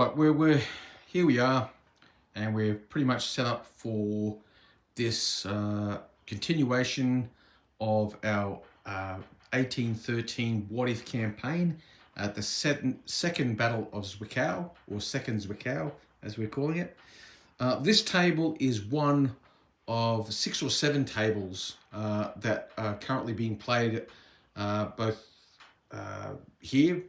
Right, we're here we are, and we're pretty much set up for this continuation of our 1813 What If campaign at the second Battle of Zwickau, or second Zwickau as we're calling it. This table is one of 6 or 7 tables that are currently being played both here,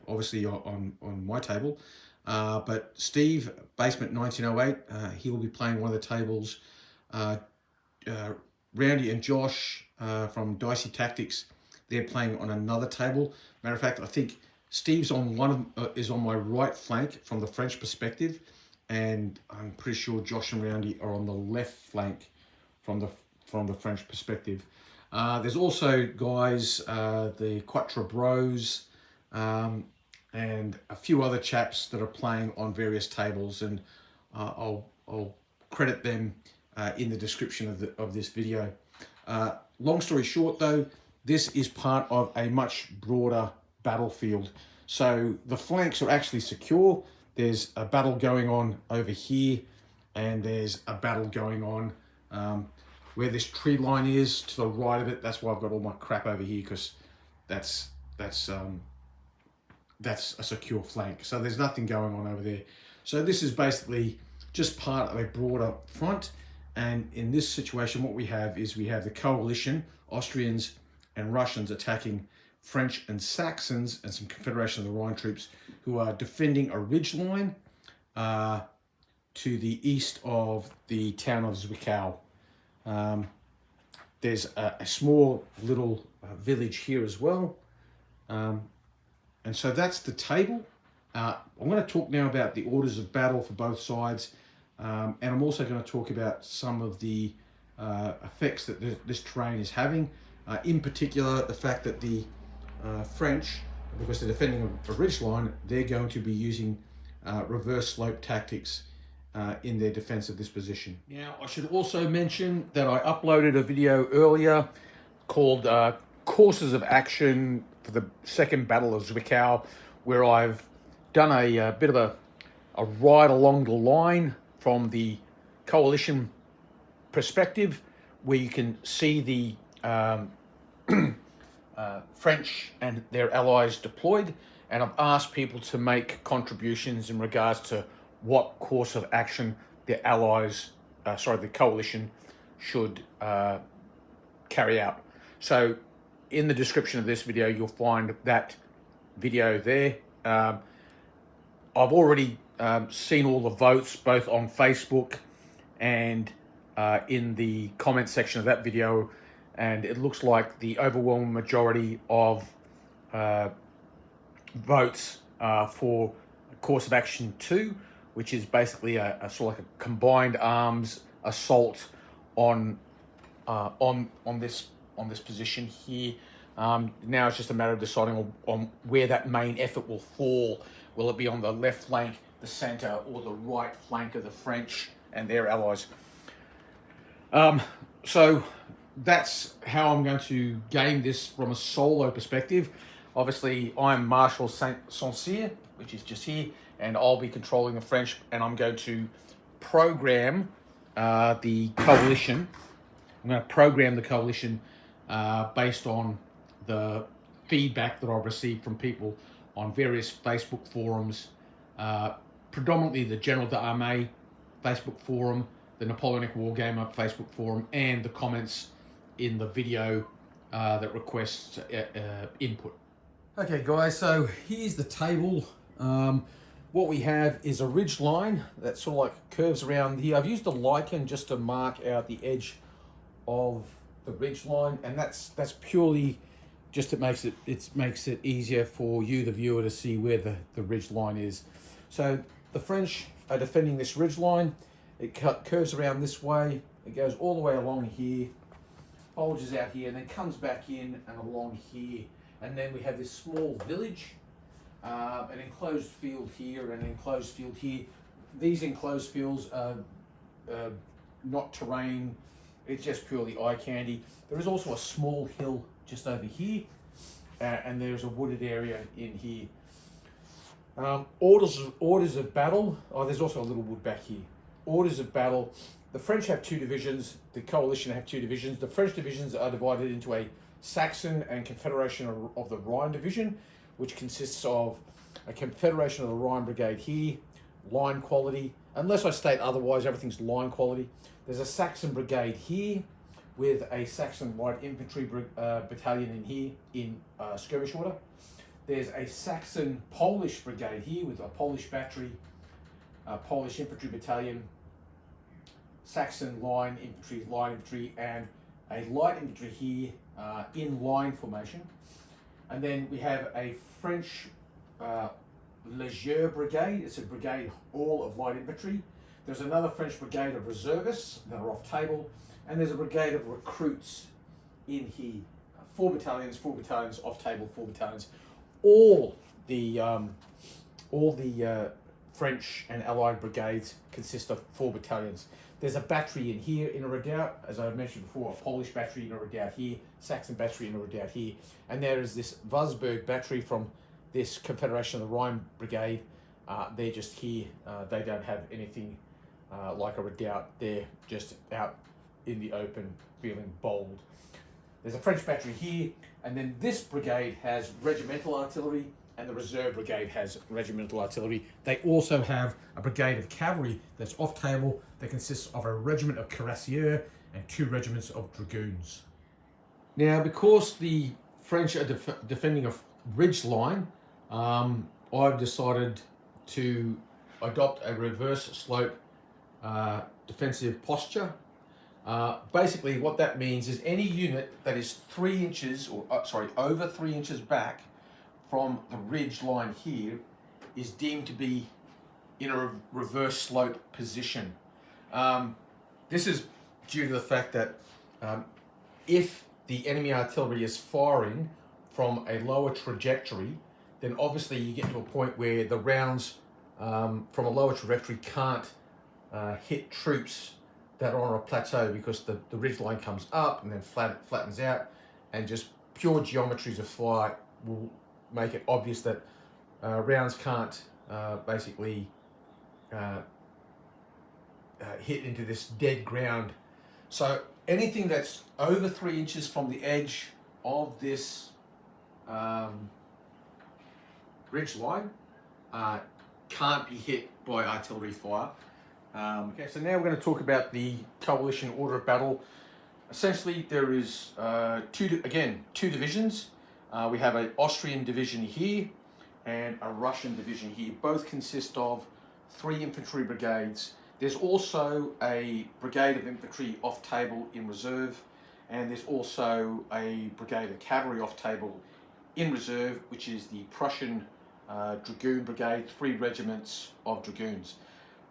obviously on my table, but Steve, Basement 1908, he will be playing one of the tables. Roundy and Josh from Dicey Tactics, they're playing on another table. Matter of fact, I think Steve's on one of, is on my right flank from the French perspective, and I'm pretty sure Josh and Roundy are on the left flank from the French perspective. There's also guys, the Quatre bros, and a few other chaps that are playing on various tables, and I'll credit them in the description of this video. Long story short though, this is part of a much broader battlefield. So the flanks are actually secure. There's a battle going on over here, and there's a battle going on where this tree line is to the right of it. That's why I've got all my crap over here, because that's a secure flank. So there's nothing going on over there. So this is basically just part of a broader front. And in this situation, what we have is we have the coalition, Austrians and Russians, attacking French and Saxons and some Confederation of the Rhine troops who are defending a ridge line to the east of the town of Zwickau. There's a small little village here as well. And so that's the table. I'm going to talk now about the orders of battle for both sides. And I'm also going to talk about some of the effects that this terrain is having. In particular, the fact that the French, because they're defending a ridge line, they're going to be using reverse slope tactics in their defense of this position. Now, I should also mention that I uploaded a video earlier called Courses of Action for the Second Battle of Zwickau, where I've done a bit of a ride along the line from the coalition perspective, where you can see the French and their allies deployed, and I've asked people to make contributions in regards to what course of action the allies, the coalition should carry out. So in the description of this video, you'll find that video there. I've already seen all the votes, both on Facebook and in the comment section of that video, and it looks like the overwhelming majority of votes for course of action 2, which is basically a sort of like a combined arms assault on this position here. Now it's just a matter of deciding on where that main effort will fall. Will it be on the left flank, the center, or the right flank of the French and their allies? So that's how I'm going to game this from a solo perspective. Obviously, I'm Marshal Saint-Cyr, which is just here, and I'll be controlling the French, and I'm going to program the coalition. I'm going to program the coalition based on the feedback that I've received from people on various Facebook forums, predominantly the General d'Armée Facebook forum, the Napoleonic Wargamer Facebook forum, and the comments in the video that requests input. Okay guys, so here's the table. What we have is a ridge line that sort of like curves around here. I've used a lichen just to mark out the edge of the ridge line, and that's purely just it makes it easier for you, the viewer, to see where the ridge line is. So the French are defending this ridge line. It curves around this way. It goes all the way along here, bulges out here, and then comes back in and along here. And then we have this small village, an enclosed field here, and an enclosed field here. These enclosed fields are not terrain. It's just purely eye candy. There is also a small hill just over here, and there's a wooded area in here. Orders of battle. Oh, there's also a little wood back here. Orders of battle. The French have 2 divisions. The coalition have 2 divisions. The French divisions are divided into a Saxon and Confederation of the Rhine division, which consists of a Confederation of the Rhine brigade here, line quality. Unless I state otherwise, everything's line quality. There's a Saxon brigade here with a Saxon light infantry battalion in here in skirmish order. There's a Saxon Polish brigade here with a Polish battery, a Polish infantry battalion, Saxon line infantry, and a light infantry here in line formation. And then we have a French Leger brigade. It's a brigade all of light infantry. There's another French brigade of reservists that are off table, and there's a brigade of recruits in here. 4 battalions off table, 4 battalions. All the French and Allied brigades consist of 4 battalions. There's a battery in here in a redoubt, as I mentioned before, a Polish battery in a redoubt here, Saxon battery in a redoubt here, and there is this Wurzburg battery from this Confederation of the Rhine brigade. They're just here. They don't have anything like a redoubt. They're just out in the open, feeling bold. There's a French battery here, and then this brigade has regimental artillery, and the reserve brigade has regimental artillery. They also have a brigade of cavalry that's off table that consists of a regiment of cuirassiers and 2 regiments of dragoons. Now, because the French are defending a ridge line, I've decided to adopt a reverse slope defensive posture. Basically, what that means is any unit that is 3 inches, over 3 inches back from the ridge line here is deemed to be in a reverse slope position. This is due to the fact that if the enemy artillery is firing from a lower trajectory, then obviously you get to a point where the rounds from a lower trajectory can't hit troops that are on a plateau, because the ridge line comes up and then flattens out, and just pure geometries of flight will make it obvious that rounds can't basically hit into this dead ground. So anything that's over 3 inches from the edge of this ridge line can't be hit by artillery fire. Okay, so now we're going to talk about the coalition order of battle. Essentially, there is 2 divisions. We have an Austrian division here and a Russian division here. Both consist of 3 infantry brigades. There's also a brigade of infantry off table in reserve, and there's also a brigade of cavalry off table in reserve, which is the Prussian Dragoon Brigade, 3 regiments of dragoons.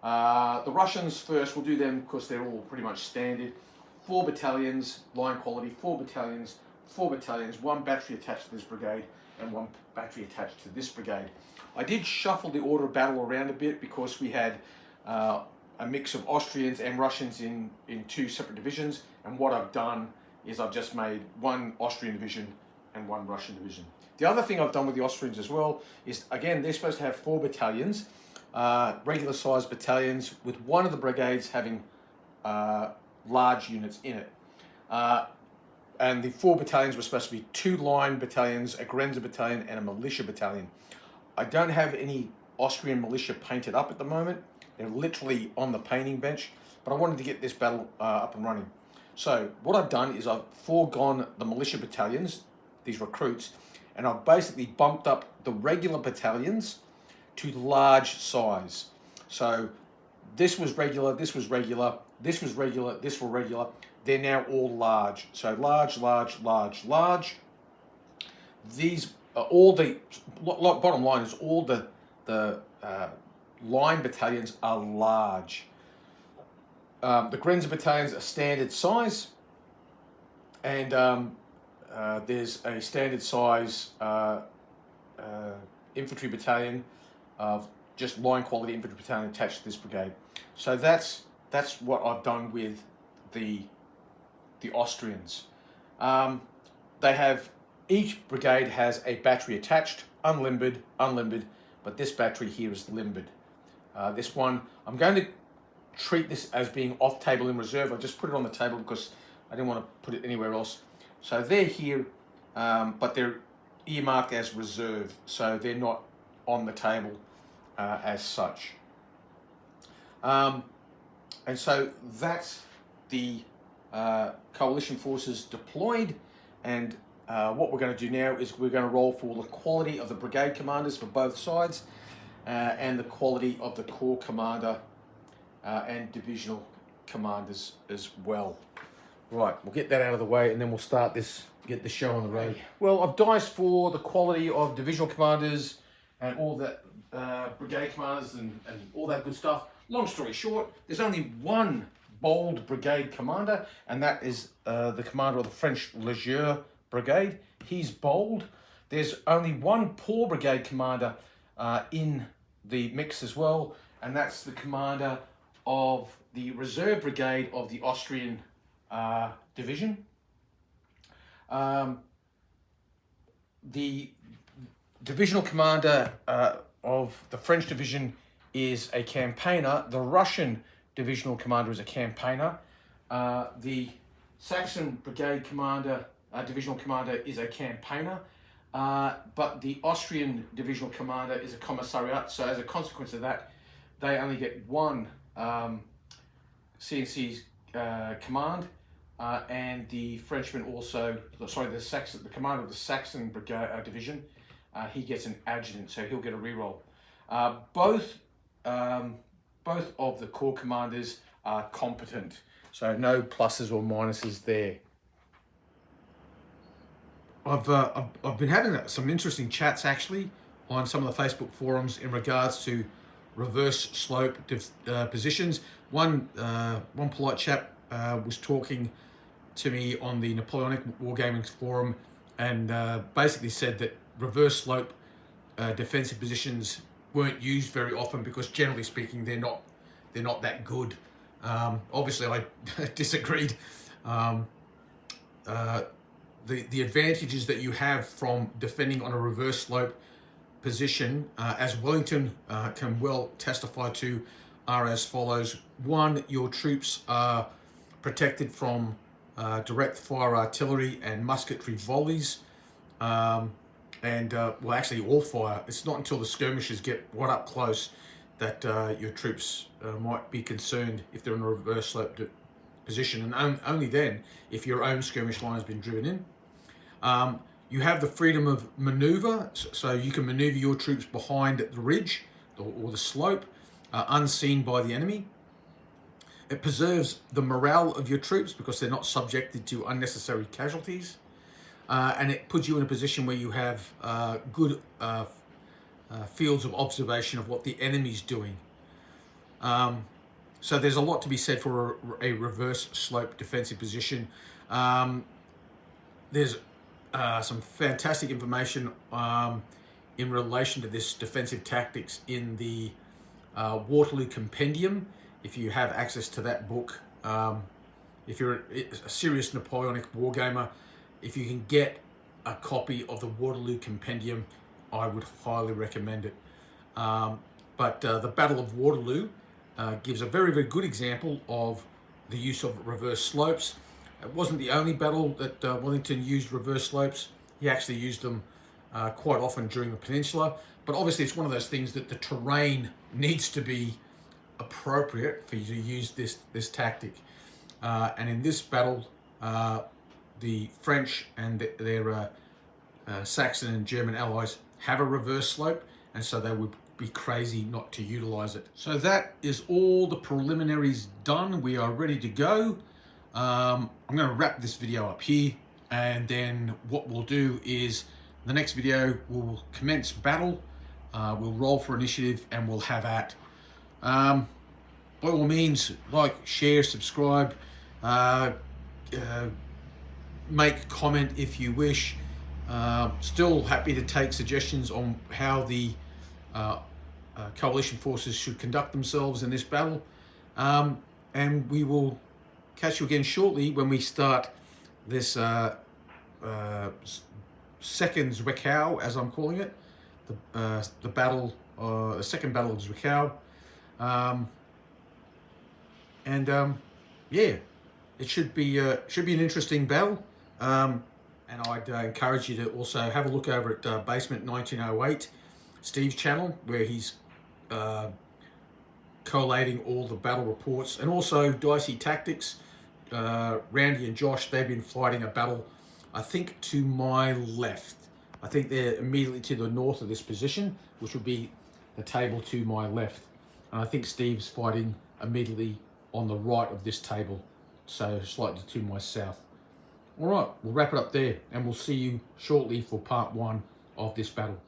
The Russians first, we'll do them because they're all pretty much standard. 4 battalions, line quality, 4 battalions, 1 battery attached to this brigade and 1 battery attached to this brigade. I did shuffle the order of battle around a bit because we had a mix of Austrians and Russians in 2 separate divisions, and what I've done is I've just made 1 Austrian division and 1 Russian division. The other thing I've done with the Austrians as well is, again, they're supposed to have 4 battalions, regular sized battalions, with one of the brigades having large units in it. And the 4 battalions were supposed to be 2 line battalions, a Grenzer battalion, and a militia battalion. I don't have any Austrian militia painted up at the moment. They're literally on the painting bench, but I wanted to get this battle up and running. So what I've done is I've foregone the militia battalions, these recruits, and I've basically bumped up the regular battalions to large size. So this was regular, this was regular, this was regular, this was regular. They're now all large. So large, large, large, large. These are all the, bottom line is all the line battalions are large. The Grenzer battalions are standard size, and there's a standard size infantry battalion of just line quality infantry battalion attached to this brigade. So that's what I've done with the Austrians. They have, each brigade has a battery attached, unlimbered, but this battery here is limbered. This one, I'm going to treat this as being off table in reserve. I just put it on the table because I didn't want to put it anywhere else. So they're here, but they're earmarked as reserve, so they're not on the table as such. And so that's the coalition forces deployed, and what we're going to do now is we're going to roll for the quality of the brigade commanders for both sides, and the quality of the corps commander and divisional commanders as well. Right, we'll get that out of the way and then we'll start this, get the show on the road. Well, I've diced for the quality of divisional commanders and all that, brigade commanders and all that good stuff. Long story short, there's only one bold brigade commander, and that is the commander of the French Blucher brigade. He's bold. There's only one poor brigade commander in the mix as well, and that's the commander of the reserve brigade of the Austrian division. The divisional commander of the French division is a campaigner. The Russian divisional commander is a campaigner. The Saxon brigade commander, divisional commander, is a campaigner. But the Austrian divisional commander is a commissariat. So as a consequence of that, they only get one CNC command, and the Frenchman also, sorry, the commander of the Saxon brigade division, he gets an adjutant, so he'll get a reroll. Both of the corps commanders are competent, so no pluses or minuses there. I've been having some interesting chats actually on some of the Facebook forums in regards to reverse slope positions. One polite chap was talking to me on the Napoleonic Wargaming forum and basically said that reverse slope defensive positions weren't used very often because generally speaking they're not that good. Obviously I disagreed. The advantages that you have from defending on a reverse slope position, as Wellington can well testify to, are as follows. One, your troops are protected from direct fire artillery and musketry volleys, well, actually all fire. It's not until the skirmishers get right up close that your troops might be concerned if they're in a reverse slope position, and only then if your own skirmish line has been driven in. You have the freedom of maneuver, so you can maneuver your troops behind the ridge or the slope, unseen by the enemy. It preserves the morale of your troops because they're not subjected to unnecessary casualties. And it puts you in a position where you have good fields of observation of what the enemy's doing. So there's a lot to be said for a reverse slope defensive position. There's some fantastic information in relation to this defensive tactics in the Waterloo Compendium. If you have access to that book, if you're a serious Napoleonic wargamer, if you can get a copy of the Waterloo Compendium, I would highly recommend it. But the Battle of Waterloo gives a very, very good example of the use of reverse slopes. It wasn't the only battle that Wellington used reverse slopes. He actually used them quite often during the peninsula. But obviously it's one of those things that the terrain needs to be appropriate for you to use this tactic. And in this battle, the French and their Saxon and German allies have a reverse slope, and so they would be crazy not to utilize it. So that is all the preliminaries done. We are ready to go. I'm going to wrap this video up here, and then what we'll do is the next video we'll commence battle, we'll roll for initiative, and we'll have at. By all means, like, share, subscribe, make comment if you wish. Still happy to take suggestions on how the coalition forces should conduct themselves in this battle, and we will catch you again shortly when we start this second Zwickau, as I'm calling it, the battle the second battle of Zwickau. Yeah, it should be an interesting battle. And I'd encourage you to also have a look over at Basement 1908, Steve's channel, where he's collating all the battle reports, and also Dicey Tactics. Randy and Josh, they've been fighting a battle, I think, to my left. I think they're immediately to the north of this position, which would be the table to my left. And I think Steve's fighting immediately on the right of this table, so slightly to my south. All right, we'll wrap it up there, and we'll see you shortly for part 1 of this battle.